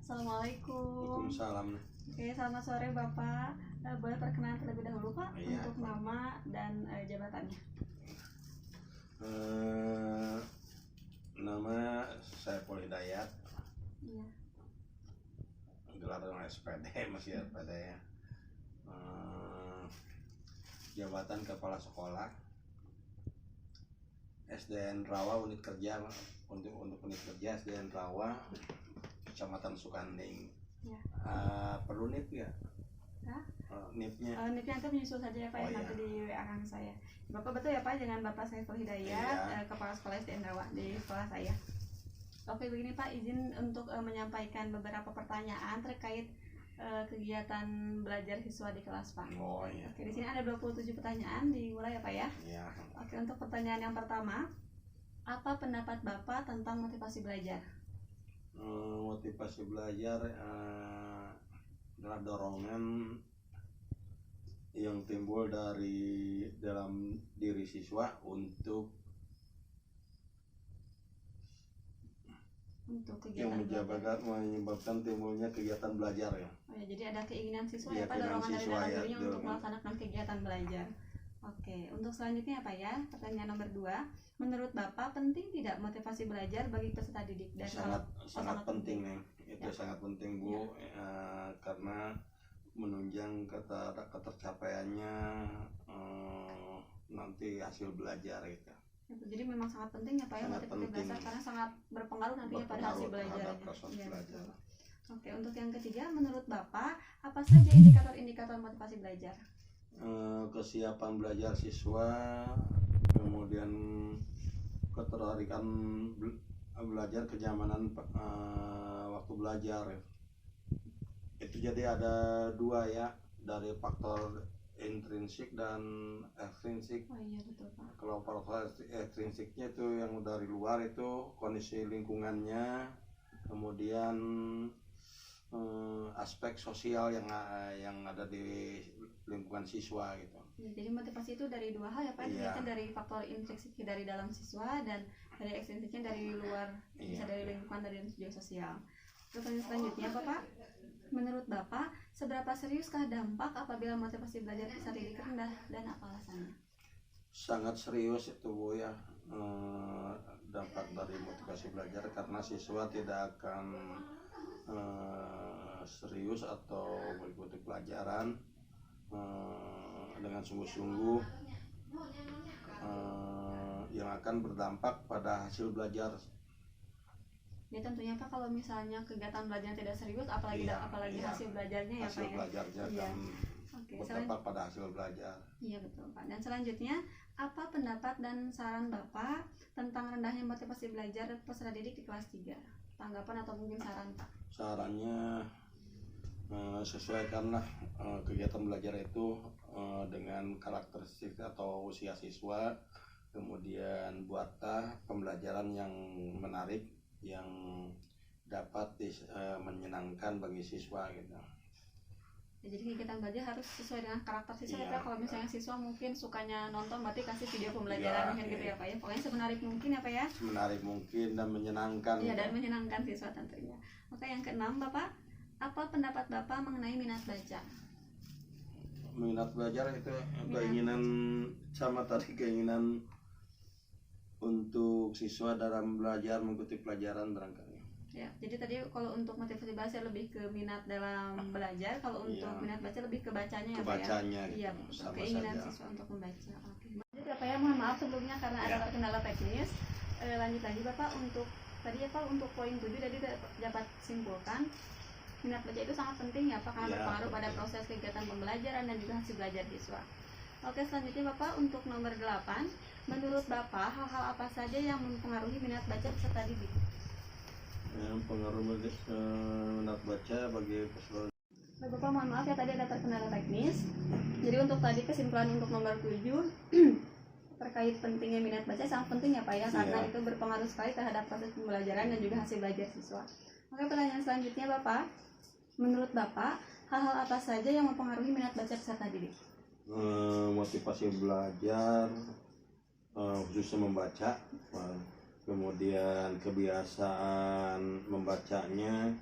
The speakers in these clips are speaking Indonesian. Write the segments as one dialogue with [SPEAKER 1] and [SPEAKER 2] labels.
[SPEAKER 1] Assalamualaikum.
[SPEAKER 2] Waalaikumsalam.
[SPEAKER 1] Oke, selamat sore Bapak. Boleh perkenalan terlebih dahulu Pak
[SPEAKER 2] Iya.
[SPEAKER 1] untuk nama dan jabatannya.
[SPEAKER 2] Nama saya Saiful Hidayat.
[SPEAKER 1] Iya.
[SPEAKER 2] Gelar dengan SPD, masih SPD ya. Jabatan Kepala Sekolah SDN Rawa unit kerja untuk unit kerja SDN Rawa Kecamatan Sukanding.
[SPEAKER 1] Ya.
[SPEAKER 2] Perlu NIP ya? NIP-nya?
[SPEAKER 1] NIP-nya nanti menyusul saja ya Pak,
[SPEAKER 2] Oh,
[SPEAKER 1] ya, nanti
[SPEAKER 2] iya.
[SPEAKER 1] di WA kan saya. Bapak betul ya Pak, dengan Bapak Saiful Hidayat,
[SPEAKER 2] Iya.
[SPEAKER 1] Kepala Sekolah SDN Rawa di sekolah saya. Oke, begini Pak, izin untuk menyampaikan beberapa pertanyaan terkait kegiatan belajar siswa di kelas Pak.
[SPEAKER 2] Oh iya.
[SPEAKER 1] Oke, di sini ada 27 pertanyaan, dimulai ya Pak ya.
[SPEAKER 2] Iya.
[SPEAKER 1] Oke, untuk pertanyaan yang pertama, apa pendapat Bapak tentang motivasi belajar?
[SPEAKER 2] Motivasi belajar adalah dorongan yang timbul dari dalam diri siswa untuk yang
[SPEAKER 1] kegiatan
[SPEAKER 2] menyebabkan timbulnya kegiatan belajar ya.
[SPEAKER 1] Oh ya, jadi ada keinginan siswa
[SPEAKER 2] Iya,
[SPEAKER 1] ya Pak, dorongan dari
[SPEAKER 2] siswa
[SPEAKER 1] dalam
[SPEAKER 2] ya,
[SPEAKER 1] dirinya untuk
[SPEAKER 2] dorongan.
[SPEAKER 1] melaksanakan kegiatan belajar. Oke, untuk selanjutnya apa ya? Pertanyaan nomor 2, menurut Bapak penting tidak motivasi belajar bagi peserta didik? Dan
[SPEAKER 2] sangat penting nih, itu
[SPEAKER 1] Ya.
[SPEAKER 2] sangat penting Bu, karena menunjang ketercapaiannya nanti hasil belajar gitu.
[SPEAKER 1] Jadi memang sangat penting ya Pak ya, motivasi belajar karena sangat berpengaruh nantinya pada hasil belajar. Ya,
[SPEAKER 2] belajar.
[SPEAKER 1] Oke, untuk yang ketiga, menurut Bapak apa saja indikator-indikator motivasi belajar?
[SPEAKER 2] Kesiapan belajar siswa, kemudian ketertarikan belajar, kenyamanan waktu belajar. Itu jadi ada dua ya, dari faktor intrinsik dan ekstrinsik.
[SPEAKER 1] Oh iya betul Pak.
[SPEAKER 2] Kalau faktor ekstrinsiknya itu yang dari luar, itu kondisi lingkungannya, kemudian aspek sosial yang ada di lingkungan siswa gitu.
[SPEAKER 1] Ya, jadi motivasi itu dari dua hal ya Pak,
[SPEAKER 2] Iya.
[SPEAKER 1] dari faktor intrinsik dari dalam siswa dan dari ekstrinsiknya dari luar, bisa
[SPEAKER 2] Iya.
[SPEAKER 1] dari lingkungan, dari juga sosial. Pertanyaan selanjutnya Bapak, menurut Bapak seberapa seriuskah dampak apabila motivasi belajar peserta didik rendah dan apa alasannya?
[SPEAKER 2] Sangat serius itu Bu ya, dampak dari motivasi belajar, karena siswa tidak akan serius atau mengikuti pelajaran dengan sungguh-sungguh, yang akan berdampak pada hasil belajar.
[SPEAKER 1] Ya tentunya Pak, kalau misalnya kegiatan belajar tidak serius, apalagi
[SPEAKER 2] Iya, iya.
[SPEAKER 1] hasil belajarnya ya Pak
[SPEAKER 2] Hasil
[SPEAKER 1] ya.
[SPEAKER 2] belajarnya
[SPEAKER 1] Iya.
[SPEAKER 2] akan
[SPEAKER 1] Oke,
[SPEAKER 2] berdampak pada hasil belajar.
[SPEAKER 1] Iya betul Pak. Dan selanjutnya, apa pendapat dan saran Bapak tentang rendahnya motivasi belajar peserta didik di kelas 3? Tanggapan atau mungkin saran Pak?
[SPEAKER 2] Sarannya, sesuaikanlah kegiatan belajar itu dengan karakteristik atau usia siswa, kemudian buatlah pembelajaran yang menarik, yang dapat menyenangkan bagi siswa gitu.
[SPEAKER 1] Ya, jadi kegiatan belajar harus sesuai dengan karakter siswa ya
[SPEAKER 2] Iya.
[SPEAKER 1] Pak. Kalau misalnya siswa mungkin sukanya nonton, berarti kasih video pembelajaran
[SPEAKER 2] Iya,
[SPEAKER 1] gitu
[SPEAKER 2] iya.
[SPEAKER 1] ya Pak ya. Pokoknya semenarik mungkin ya Pak ya.
[SPEAKER 2] Menarik mungkin dan menyenangkan.
[SPEAKER 1] Iya, dan menyenangkan siswa tentunya. Oke, yang keenam Bapak, apa pendapat Bapak mengenai minat baca?
[SPEAKER 2] Minat belajar itu keinginan, sama tadi, keinginan untuk siswa dalam belajar, mengikuti pelajaran barangkali.
[SPEAKER 1] Ya, jadi tadi kalau untuk motivasi belajar lebih ke minat dalam belajar, kalau untuk
[SPEAKER 2] Iya.
[SPEAKER 1] minat baca lebih ke bacanya ya Pak ya.
[SPEAKER 2] Kebacanya
[SPEAKER 1] Iya,
[SPEAKER 2] gitu,
[SPEAKER 1] betul.
[SPEAKER 2] sama
[SPEAKER 1] Keinginan
[SPEAKER 2] saja.
[SPEAKER 1] siswa untuk membaca. Oke. Jadi Bapak ya, mohon maaf sebelumnya karena ada
[SPEAKER 2] Ya.
[SPEAKER 1] terkendala teknis. Lanjut lagi Bapak, untuk tadi ya Pak, untuk poin 7 tadi dapat simpulkan minat baca itu sangat penting ya Pak, karena
[SPEAKER 2] Ya,
[SPEAKER 1] berpengaruh pada
[SPEAKER 2] penting.
[SPEAKER 1] proses kegiatan pembelajaran dan juga hasil belajar siswa. Oke, selanjutnya Bapak, untuk nomor 8, menurut Bapak hal-hal apa saja yang mempengaruhi minat baca peserta didik?
[SPEAKER 2] Yang pengaruh minat baca bagi peserta.
[SPEAKER 1] Bapak mohon maaf ya, tadi ada terkendala teknis. Jadi untuk tadi kesimpulan untuk nomor 7 terkait pentingnya minat baca sangat penting ya Pak ya, karena
[SPEAKER 2] Iya.
[SPEAKER 1] itu berpengaruh sekali terhadap proses pembelajaran dan juga hasil belajar siswa. Oke, pertanyaan selanjutnya Bapak, menurut Bapak hal-hal apa saja yang mempengaruhi minat baca peserta didik?
[SPEAKER 2] Motivasi belajar, khususnya membaca, kemudian kebiasaan membacanya,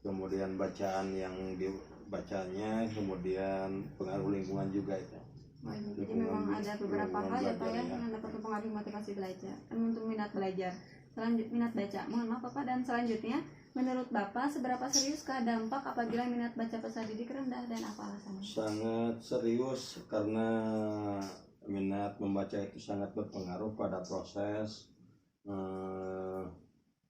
[SPEAKER 2] kemudian bacaan yang dibacanya, kemudian pengaruh lingkungan juga itu.
[SPEAKER 1] Jadi memang ada beberapa hal ya Pak ya yang dapat mempengaruhi motivasi belajar. Untuk minat belajar, minat baca. Mohon maaf Bapak, dan selanjutnya menurut Bapak seberapa seriuskah dampak apabila minat baca peserta didik rendah dan apa alasannya?
[SPEAKER 2] Sangat serius karena minat membaca itu sangat berpengaruh pada proses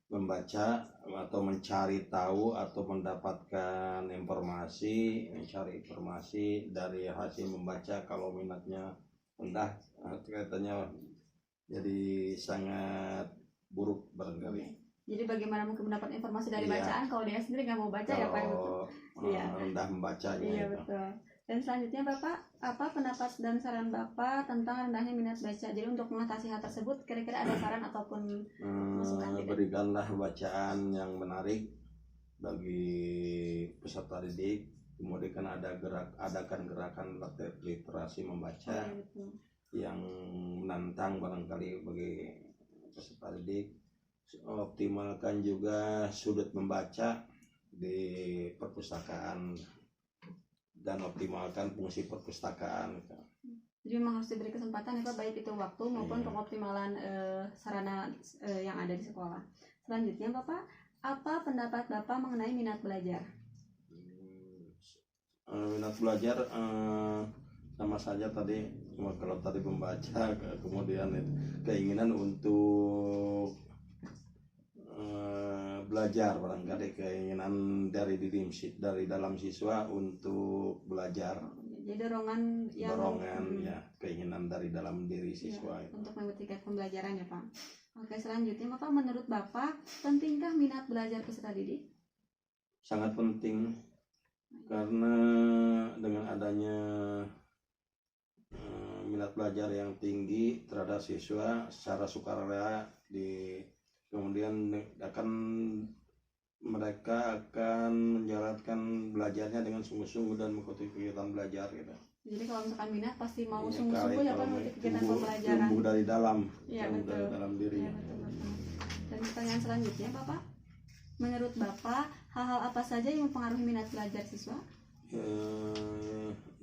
[SPEAKER 2] membaca atau mencari tahu atau mendapatkan informasi, mencari informasi dari hasil membaca. Kalau minatnya rendah, kelihatannya jadi sangat buruk barangkali.
[SPEAKER 1] Jadi bagaimana mungkin mendapat informasi dari
[SPEAKER 2] Iya.
[SPEAKER 1] bacaan kalau dia sendiri nggak mau baca ya Pak?
[SPEAKER 2] Kalau
[SPEAKER 1] Iya.
[SPEAKER 2] rendah membacanya
[SPEAKER 1] Iya
[SPEAKER 2] itu.
[SPEAKER 1] betul. Dan selanjutnya Bapak, apa pendapat dan saran Bapak tentang rendahnya minat baca? Jadi untuk mengatasi hal tersebut, kira-kira ada saran ataupun masukan tidak?
[SPEAKER 2] Berikanlah bacaan yang menarik bagi peserta didik. Kemudian kan adakan gerakan literasi membaca
[SPEAKER 1] Iya, betul.
[SPEAKER 2] yang menantang barangkali bagi peserta didik. Optimalkan juga sudut membaca di perpustakaan dan optimalkan fungsi perpustakaan.
[SPEAKER 1] Jadi memang harus diberi kesempatan ya Pak, baik itu waktu maupun
[SPEAKER 2] Iya.
[SPEAKER 1] pengoptimalan sarana yang ada di sekolah. Selanjutnya Bapak, apa pendapat Bapak mengenai minat belajar?
[SPEAKER 2] Minat belajar sama saja tadi. Kalau tadi membaca, kemudian keinginan untuk belajar, barangkali keinginan dari dalam siswa untuk belajar,
[SPEAKER 1] Jadi dorongan
[SPEAKER 2] ya, keinginan dari dalam diri siswa
[SPEAKER 1] ya, untuk mengikuti pembelajaran ya Pak. Oke, selanjutnya Bapak, menurut Bapak pentingkah minat belajar peserta didik?
[SPEAKER 2] Sangat penting, karena dengan adanya minat belajar yang tinggi terhadap siswa secara sukarela, kemudian mereka akan menjalankan belajarnya dengan sungguh-sungguh dan mengikuti kegiatan belajar gitu.
[SPEAKER 1] Jadi kalau misalkan minat pasti mau
[SPEAKER 2] Ya,
[SPEAKER 1] sungguh-sungguh ya Pak mengikuti kegiatan pembelajaran.
[SPEAKER 2] Tumbuh dari dalam,
[SPEAKER 1] Iya,
[SPEAKER 2] tumbuh
[SPEAKER 1] betul.
[SPEAKER 2] dari dalam diri.
[SPEAKER 1] Iya, betul. Dan pertanyaan selanjutnya Bapak, menurut Bapak hal-hal apa saja yang mempengaruhi minat belajar siswa?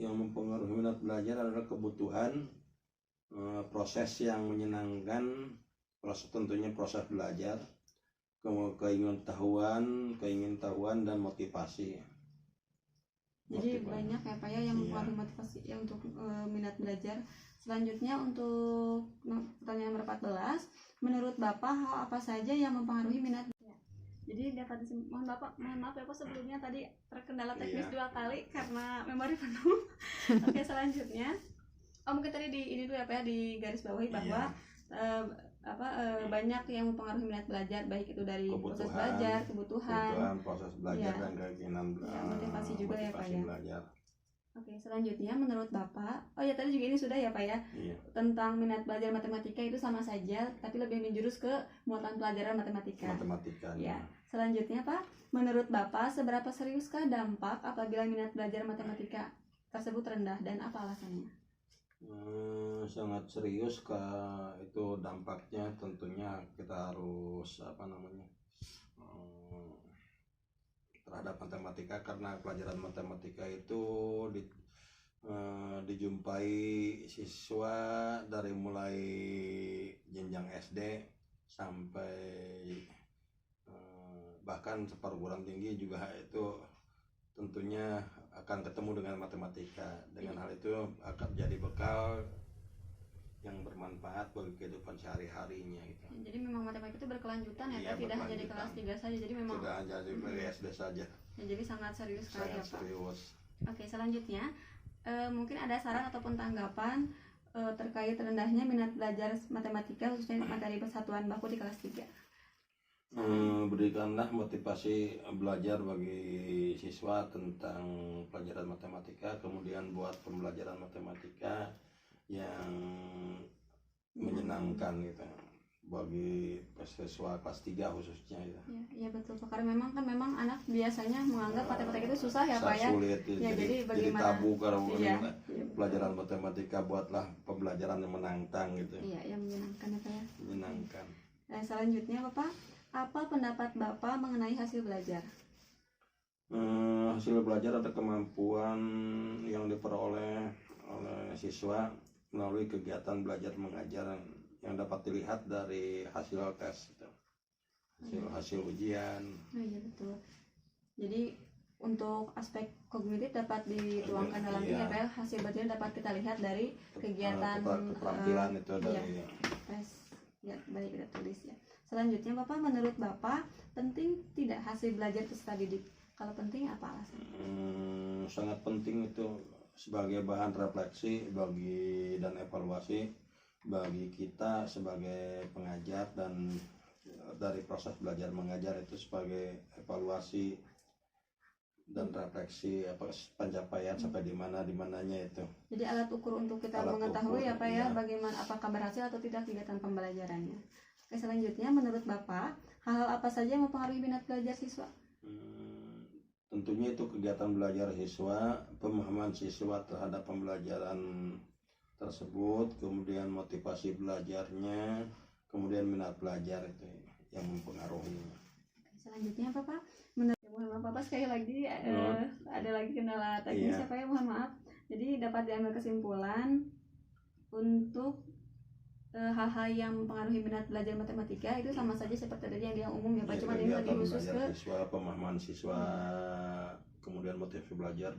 [SPEAKER 2] Yang mempengaruhi minat belajar adalah kebutuhan, proses yang menyenangkan, tentunya proses belajar, keinginan tahuan dan motivasi.
[SPEAKER 1] Jadi banyak ya Pak ya yang mempengaruhi motivasi ya untuk minat belajar. Selanjutnya untuk pertanyaan nomor 14, menurut Bapak hal apa saja yang mempengaruhi minat belajar? Jadi dapat mohon maaf ya Pak, sebelumnya tadi terkendala teknis 2 kali karena memori penuh. Oke, selanjutnya mungkin tadi ini dulu ya Pak ya, di garis bawahi bahwa banyak yang mempengaruhi minat belajar, baik itu dari proses belajar, kebutuhan
[SPEAKER 2] proses belajar dan keinginan
[SPEAKER 1] motivasi juga ya Pak ya.
[SPEAKER 2] Belajar.
[SPEAKER 1] Oke, selanjutnya menurut Bapak, tadi juga ini sudah ya Pak ya, tentang minat belajar matematika itu sama saja, tapi lebih menjurus ke muatan pelajaran matematika. Ya. Selanjutnya Pak, menurut Bapak seberapa seriuskah dampak apabila minat belajar matematika tersebut rendah dan apa alasannya?
[SPEAKER 2] Sangat serius itu dampaknya. Tentunya kita harus terhadap matematika, karena pelajaran matematika itu dijumpai siswa dari mulai jenjang SD sampai bahkan perguruan tinggi juga, itu tentunya akan ketemu dengan matematika. Dengan hal itu akan jadi bekal yang bermanfaat bagi kehidupan sehari-harinya gitu.
[SPEAKER 1] Jadi memang matematika itu berkelanjutan ya Pak, tidak hanya di kelas 3 saja. Jadi memang
[SPEAKER 2] tidak hanya di SD saja.
[SPEAKER 1] Ya, jadi sangat serius sekali ya Pak.
[SPEAKER 2] Serius.
[SPEAKER 1] Oke, selanjutnya mungkin ada saran ataupun tanggapan terkait rendahnya minat belajar matematika khususnya materi persatuan baku di kelas 3.
[SPEAKER 2] Berikanlah motivasi belajar bagi siswa tentang pelajaran matematika, kemudian buat pembelajaran matematika yang menyenangkan gitu bagi siswa kelas 3 khususnya ya.
[SPEAKER 1] Iya betul Pak, karena memang anak biasanya menganggap matematika itu susah ya Pak ya.
[SPEAKER 2] Sulit,
[SPEAKER 1] jadi bagaimana?
[SPEAKER 2] Jadi tabu kalau pelajaran matematika, buatlah pembelajaran yang menantang gitu.
[SPEAKER 1] Iya, yang menyenangkan ya Pak ya.
[SPEAKER 2] Menyenangkan.
[SPEAKER 1] Selanjutnya Bapak, apa pendapat Bapak mengenai hasil belajar?
[SPEAKER 2] Hasil belajar atau kemampuan yang diperoleh oleh siswa melalui kegiatan belajar mengajar yang dapat dilihat dari hasil tes gitu. hasil ujian.
[SPEAKER 1] Iya betul. Jadi untuk aspek kognitif dapat dituangkan dalam
[SPEAKER 2] Iya.
[SPEAKER 1] IPL, hasil belajar dapat kita lihat dari kegiatan
[SPEAKER 2] keterampilan itu dari
[SPEAKER 1] tes ya, baik kita tulis ya. Selanjutnya Bapak, menurut Bapak penting tidak hasil belajar peserta didik? Kalau penting apa alasannya?
[SPEAKER 2] Sangat penting itu sebagai bahan refleksi dan evaluasi bagi kita sebagai pengajar, dan dari proses belajar mengajar itu sebagai evaluasi dan refleksi pencapaian sampai di mananya itu.
[SPEAKER 1] Jadi alat ukur untuk kita
[SPEAKER 2] Alat
[SPEAKER 1] mengetahui
[SPEAKER 2] ukur,
[SPEAKER 1] apa ya
[SPEAKER 2] iya.
[SPEAKER 1] bagaimana apakah berhasil atau tidak kegiatan pembelajarannya. Oke, selanjutnya menurut Bapak hal-hal apa saja yang mempengaruhi minat belajar siswa?
[SPEAKER 2] Tentunya itu kegiatan belajar siswa, pemahaman siswa terhadap pembelajaran tersebut, kemudian motivasi belajarnya, kemudian minat belajar itu yang mempengaruhi.
[SPEAKER 1] Selanjutnya Bapak, mohon maaf Bapak sekali lagi ada lagi kendala teknis
[SPEAKER 2] Iya.
[SPEAKER 1] apa ya, mohon maaf. Jadi dapat diambil kesimpulan untuk hal-hal yang mempengaruhi minat belajar matematika itu sama saja seperti tadi yang umum ya Pak, cuma ini lebih khusus ke
[SPEAKER 2] siswa, pemahaman siswa, kemudian motivasi belajar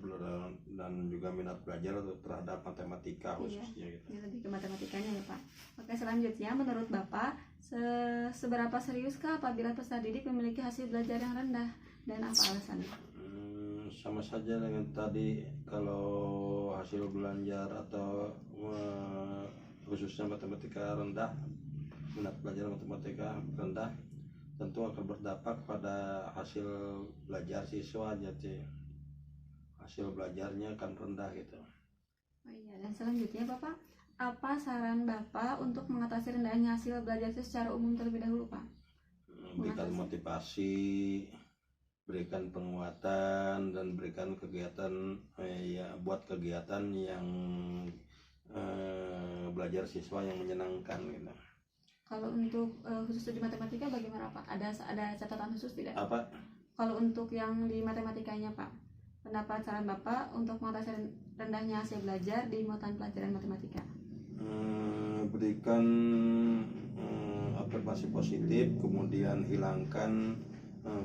[SPEAKER 2] dan juga minat belajar terhadap matematika khususnya gitu.
[SPEAKER 1] Ini lebih ke matematikanya ya Pak. Oke, selanjutnya menurut Bapak seberapa seriuskah apabila peserta didik memiliki hasil belajar yang rendah dan apa alasannya?
[SPEAKER 2] Sama saja dengan tadi, kalau hasil belajar atau khususnya matematika rendah, minat belajar matematika rendah, tentu akan berdampak pada hasil belajar siswa, jadi hasil belajarnya akan rendah gitu.
[SPEAKER 1] Oh iya, dan selanjutnya Bapak, apa saran Bapak untuk mengatasi rendahnya hasil belajar itu secara umum terlebih dahulu Pak?
[SPEAKER 2] Berikan motivasi, berikan penguatan, dan berikan kegiatan buat kegiatan yang belajar siswa yang menyenangkan gitu.
[SPEAKER 1] Kalau untuk khusus di matematika bagaimana Pak? Ada catatan khusus tidak?
[SPEAKER 2] Apa?
[SPEAKER 1] Kalau untuk yang di matematikanya Pak, pendapat saran Bapak untuk mengatasi rendahnya hasil belajar di muatan pelajaran matematika?
[SPEAKER 2] Berikan afirmasi positif, kemudian hilangkan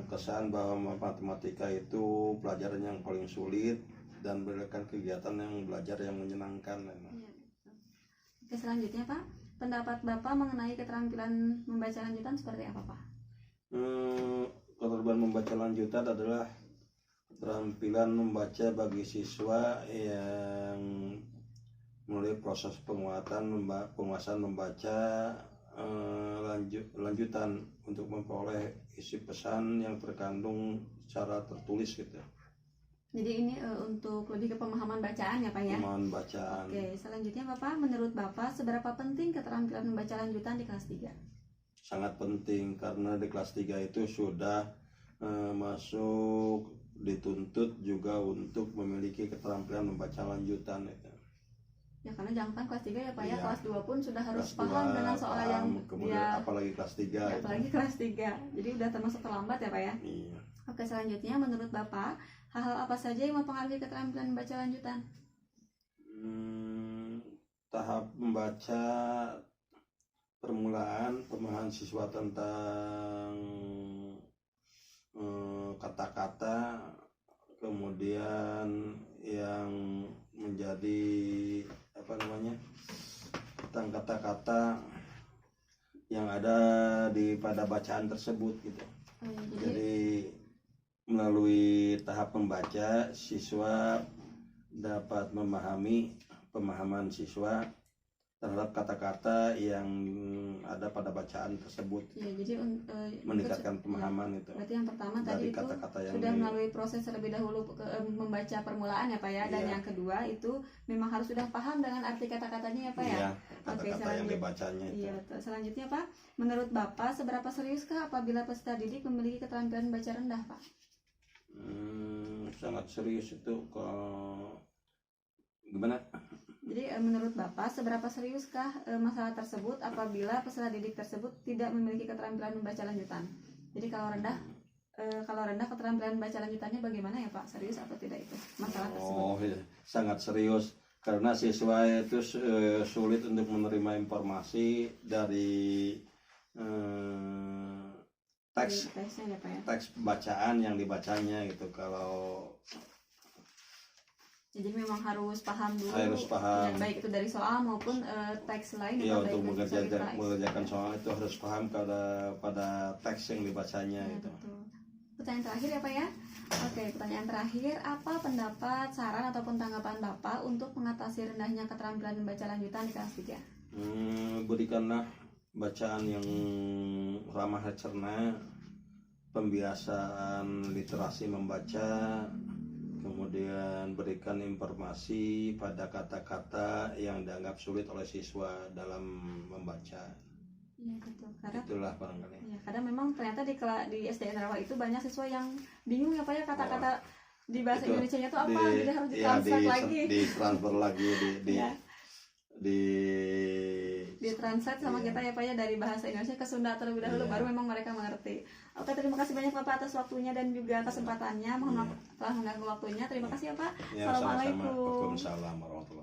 [SPEAKER 2] kesan bahwa matematika itu pelajaran yang paling sulit, dan berikan kegiatan yang belajar yang menyenangkan.
[SPEAKER 1] Iya. Oke, selanjutnya Pak, pendapat Bapak mengenai keterampilan membaca lanjutan seperti apa Pak?
[SPEAKER 2] Keterampilan membaca lanjutan adalah keterampilan membaca bagi siswa yang melalui proses penguasaan membaca lanjutan untuk memperoleh isi pesan yang terkandung secara tertulis gitu.
[SPEAKER 1] Jadi ini untuk lebih ke pemahaman bacaan ya Pak ya?
[SPEAKER 2] Pemahaman bacaan.
[SPEAKER 1] Oke, selanjutnya Bapak, menurut Bapak seberapa penting keterampilan membaca lanjutan di kelas 3?
[SPEAKER 2] Sangat penting, karena di kelas 3 itu sudah masuk dituntut juga untuk memiliki keterampilan membaca lanjutan itu.
[SPEAKER 1] Ya karena jangan kan kelas 3 ya Pak ya,
[SPEAKER 2] Iya.
[SPEAKER 1] kelas 2 pun sudah harus
[SPEAKER 2] Kelas
[SPEAKER 1] paham
[SPEAKER 2] 2
[SPEAKER 1] dengan soal
[SPEAKER 2] paham,
[SPEAKER 1] yang
[SPEAKER 2] kemudian apalagi kelas 3
[SPEAKER 1] ya, apalagi kelas 3. Jadi udah termasuk terlambat ya Pak ya.
[SPEAKER 2] Iya.
[SPEAKER 1] Oke, selanjutnya menurut Bapak hal-hal apa saja yang mempengaruhi keterampilan membaca lanjutan?
[SPEAKER 2] Tahap membaca permulaan, pemahaman siswa tentang kata-kata, kemudian yang menjadi tentang kata-kata yang ada pada bacaan tersebut gitu. Jadi melalui tahap membaca, siswa dapat memahami pemahaman siswa terhadap kata-kata yang ada pada bacaan tersebut.
[SPEAKER 1] Ya, jadi
[SPEAKER 2] meningkatkan pemahaman itu.
[SPEAKER 1] Berarti yang pertama
[SPEAKER 2] dari
[SPEAKER 1] tadi itu
[SPEAKER 2] kata-kata yang
[SPEAKER 1] sudah melalui proses terlebih dahulu membaca permulaan ya Pak ya, dan
[SPEAKER 2] Iya.
[SPEAKER 1] yang kedua itu memang harus sudah paham dengan arti kata-katanya ya Pak ya.
[SPEAKER 2] Iya, kata-kata yang dibacanya itu.
[SPEAKER 1] Iya betul. Selanjutnya Pak, menurut Bapak seberapa seriuskah apabila peserta didik memiliki keterampilan baca rendah Pak?
[SPEAKER 2] Sangat serius itu. Gimana?
[SPEAKER 1] Jadi menurut Bapak seberapa seriuskah masalah tersebut apabila peserta didik tersebut tidak memiliki keterampilan membaca lanjutan? Jadi kalau rendah kalau rendah keterampilan baca lanjutannya bagaimana ya Pak? Serius atau tidak itu masalah tersebut?
[SPEAKER 2] Oh, iya. Sangat serius karena siswa itu sulit untuk menerima informasi dari teks
[SPEAKER 1] Teksnya ya Pak ya.
[SPEAKER 2] teks bacaan yang dibacanya gitu. Kalau
[SPEAKER 1] Jadi memang harus paham dulu.
[SPEAKER 2] harus paham.
[SPEAKER 1] Ya, baik itu dari soal maupun teks lain
[SPEAKER 2] ya
[SPEAKER 1] baik
[SPEAKER 2] untuk
[SPEAKER 1] itu bisa kita
[SPEAKER 2] mengerjakan soal itu harus paham pada teks yang dibacanya
[SPEAKER 1] Ya,
[SPEAKER 2] gitu.
[SPEAKER 1] betul. Pertanyaan terakhir ya Pak ya. Oke, pertanyaan terakhir, apa pendapat, saran ataupun tanggapan Bapak untuk mengatasi rendahnya keterampilan membaca lanjutan di kelas 3?
[SPEAKER 2] Berikanlah bacaan yang ramah cerna, pembiasaan literasi membaca, kemudian berikan informasi pada kata-kata yang dianggap sulit oleh siswa dalam membaca.
[SPEAKER 1] Iya betul. Karena
[SPEAKER 2] Itulah barangkali.
[SPEAKER 1] ya, kadang memang ternyata di SDN Rawa itu banyak siswa yang bingung ya Pak ya kata-kata di bahasa
[SPEAKER 2] Itu
[SPEAKER 1] Indonesianya itu apa, jadi harus
[SPEAKER 2] ya,
[SPEAKER 1] ditranslate lagi.
[SPEAKER 2] Ditransfer lagi
[SPEAKER 1] Ya.
[SPEAKER 2] di
[SPEAKER 1] Ditranslate sama
[SPEAKER 2] Iya.
[SPEAKER 1] kita ya Pak ya dari bahasa Indonesia ke Sunda terlebih dahulu,
[SPEAKER 2] Iya.
[SPEAKER 1] baru memang mereka mengerti. Oke, terima kasih banyak Bapak atas waktunya dan juga kesempatannya. Mohon maaf telah mengganggu waktunya. Terima kasih ya Pak.
[SPEAKER 2] Ya, sama-sama.
[SPEAKER 1] Assalamualaikum.
[SPEAKER 2] Waalaikumsalam warahmatullahi